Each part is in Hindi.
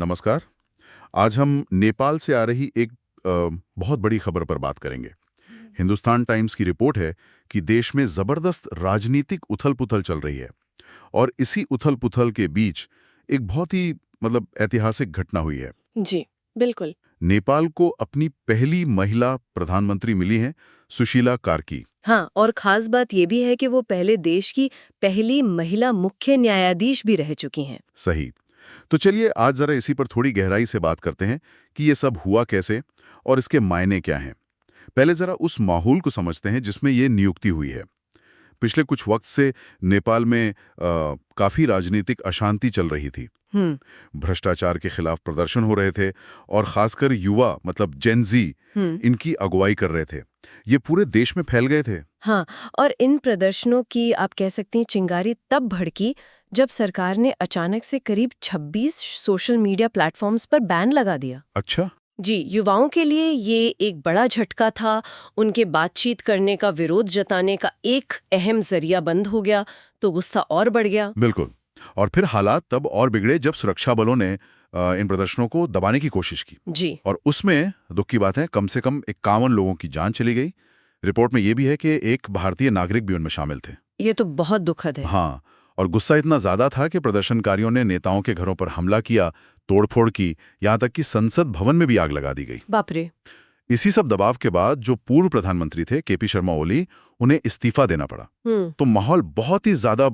नमस्कार। आज हम नेपाल से आ रही एक बहुत बड़ी खबर पर बात करेंगे। हिंदुस्तान टाइम्स की रिपोर्ट है कि देश में जबरदस्त राजनीतिक उथल-पुथल चल रही है और इसी उथल-पुथल के बीच एक बहुत ही ऐतिहासिक घटना हुई है। जी, बिल्कुल। नेपाल को अपनी पहली महिला प्रधानमंत्री मिली है, सुशीला कार्की। हाँ, और खास बात ये भी है कि वो पहले देश की पहली महिला मुख्य न्यायाधीश भी रह चुकी हैं। सही। तो चलिए आज जरा इसी पर थोड़ी गहराई से बात करते हैं कि ये सब हुआ कैसे और इसके मायने क्या हैं। पहले जरा उस माहौल को समझते हैं जिसमें ये नियुक्ति हुई है। पिछले कुछ वक्त से नेपाल में काफी राजनीतिक अशांति चल रही थी। भ्रष्टाचार के खिलाफ प्रदर्शन हो रहे थे और खासकर युवा जेन-ज़ी इनकी अगुवाई कर रहे थे। ये पूरे देश में फैल गए थे। हाँ, और इन प्रदर्शनों की आप कह सकती हैं चिंगारी तब भड़की जब सरकार ने अचानक से करीब 26 सोशल मीडिया प्लेटफॉर्म्स पर बैन लगा दिया। अच्छा। जी, युवाओं के लिए ये एक बड़ा झटका था। उनके बातचीत करने का, विरोध जताने का एक अहम जरिया बंद हो गया तो गुस्सा और बढ़ गया। बिल्कुल। और फिर हालात तब और बिगड़े जब सुरक्षा बलों ने इन प्रदर्शनों को दबाने की कोशिश की। जी। और उसमें दुख की बात है, कम से कम 51 लोगों की जान चली गई। रिपोर्ट में यह भी है कि एक भारतीय नागरिक भी उनमें शामिल थे। ये तो बहुत दुखद है। हाँ, और गुस्सा इतना ज्यादा था कि प्रदर्शनकारियों ने नेताओं के घरों पर हमला किया, तोड़फोड़ की, यहां तक कि संसद भवन में भी आग लगा दी गई। बाप रे। इसी सब दबाव के बाद जो पूर्व प्रधानमंत्री थे केपी शर्मा ओली, उन्हें इस्तीफा देना पड़ा। तो माहौल बहुत ही ज्यादा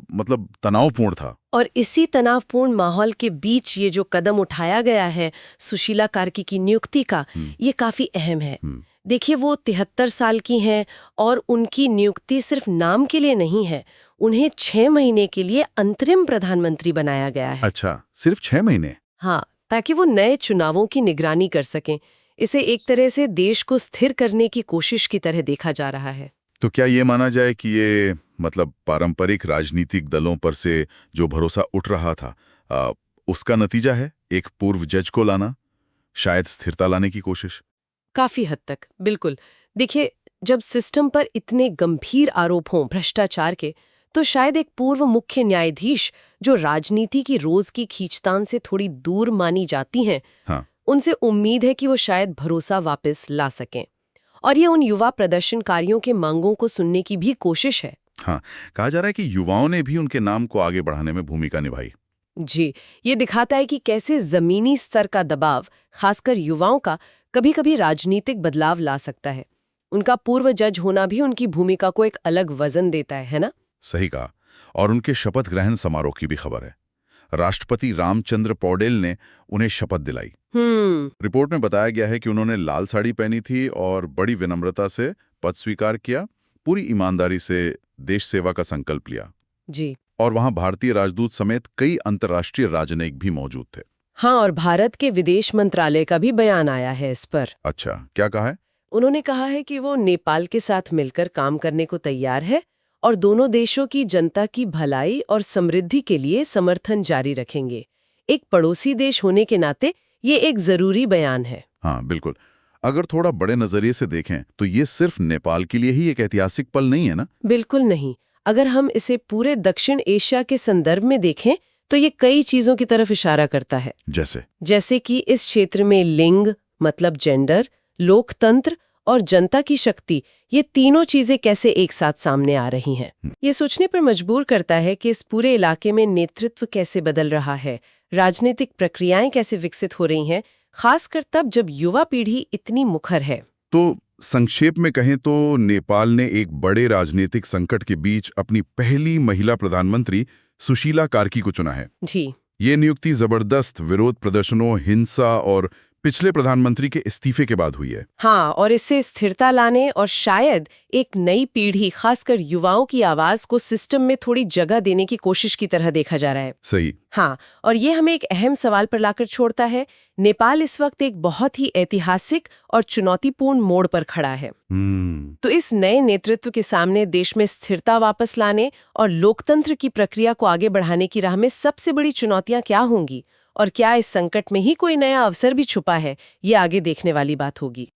तनावपूर्ण था। और इसी तनावपूर्ण माहौल के बीच ये जो कदम उठाया गया है सुशीला कार्की की नियुक्ति का, ये काफी अहम है। देखिए, वो 73 साल की हैं और उनकी नियुक्ति सिर्फ नाम के लिए नहीं है, उन्हें 6 महीने के लिए अंतरिम प्रधानमंत्री बनाया गया है। अच्छा, सिर्फ 6 महीने? हाँ, ताकि वो नए चुनावों की निगरानी कर सकें। इसे एक तरह से देश को स्थिर करने की कोशिश की तरह देखा जा रहा है। तो क्या ये माना जाए कि ये पारंपरिक राजनीतिक दलों पर से जो भरोसा उठ रहा था, उसका नतीजा है एक पूर्व जज को लाना, शायद स्थिरता लाने की कोशिश? काफी हद तक, बिल्कुल। देखिए, जब सिस्टम पर इतने गंभीर आरोप हों भ्रष्टाचार के, तो शायद एक पूर्व मुख्य न्यायाधीश जो राजनीति की रोज की खींचतान से थोड़ी दूर मानी जाती हैं, हाँ, उनसे उम्मीद है कि वो शायद भरोसा वापस ला सकें। और ये उन युवा प्रदर्शनकारियों के मांगों को सुनने की भी कोशिश है। हाँ, कहा जा रहा है कि युवाओं ने भी उनके नाम को आगे बढ़ाने में भूमिका निभाई। जी, ये दिखाता है कि कैसे जमीनी स्तर का दबाव, खासकर युवाओं का, कभी-कभी राजनीतिक बदलाव ला सकता है। उनका पूर्व जज होना भी उनकी भूमिका को एक अलग वजन देता है ना? सही कहा। और उनके शपथ ग्रहण समारोह की भी खबर है। राष्ट्रपति रामचंद्र पौडेल ने उन्हें शपथ दिलाई। रिपोर्ट में बताया गया है कि उन्होंने लाल साड़ी पहनी थी और बड़ी विनम्रता से पद स्वीकार किया, पूरी ईमानदारी से देश सेवा का संकल्प लिया। जी। और वहां भारतीय राजदूत समेत कई अंतर्राष्ट्रीय राजनयिक भी मौजूद थे। हाँ, और भारत के विदेश मंत्रालय का भी बयान आया है इस पर। अच्छा, क्या कहा है? उन्होंने कहा है कि वो नेपाल के साथ मिलकर काम करने को तैयार है और दोनों देशों की जनता की भलाई और समृद्धि के लिए समर्थन जारी रखेंगे। एक पड़ोसी देश होने के नाते ये एक जरूरी बयान है। हाँ, बिल्कुल। अगर थोड़ा बड़े नजरिए से देखें तो ये सिर्फ नेपाल के लिए ही एक ऐतिहासिक पल नहीं है ना? बिल्कुल नहीं। अगर हम इसे पूरे दक्षिण एशिया के संदर्भ में देखें तो ये कई चीजों की तरफ इशारा करता है। जैसे कि इस क्षेत्र में लिंग जेंडर, लोकतंत्र और जनता की शक्ति, ये तीनों चीजें कैसे एक साथ सामने आ रही हैं। ये सोचने पर मजबूर करता है कि इस पूरे इलाके में नेतृत्व कैसे बदल रहा है, राजनीतिक प्रक्रियाएं कैसे विकसित हो रही हैं, खासकर तब जब युवा पीढ़ी इतनी मुखर है। तो संक्षेप में कहें तो नेपाल ने एक बड़े राजनीतिक संकट के बीच अपनी पहली महिला प्रधानमंत्री सुशीला कार्की को चुना है। जी। ये नियुक्ति जबरदस्त विरोध प्रदर्शनों, हिंसा और पिछले प्रधानमंत्री के इस्तीफे के बाद हुई है। हाँ, और इससे स्थिरता लाने और शायद एक नई पीढ़ी, खासकर युवाओं की आवाज को सिस्टम में थोड़ी जगह देने की कोशिश की तरह देखा जा रहा है। सही। हाँ, और ये हमें एक अहम सवाल पर लाकर छोड़ता है। नेपाल इस वक्त एक बहुत ही ऐतिहासिक और चुनौतीपूर्ण मोड़ पर खड़ा है। तो इस नए नेतृत्व के सामने देश में स्थिरता वापस लाने और लोकतंत्र की प्रक्रिया को आगे बढ़ाने की राह में सबसे बड़ी चुनौतियां क्या होंगी, और क्या इस संकट में ही कोई नया अवसर भी छुपा है, ये आगे देखने वाली बात होगी।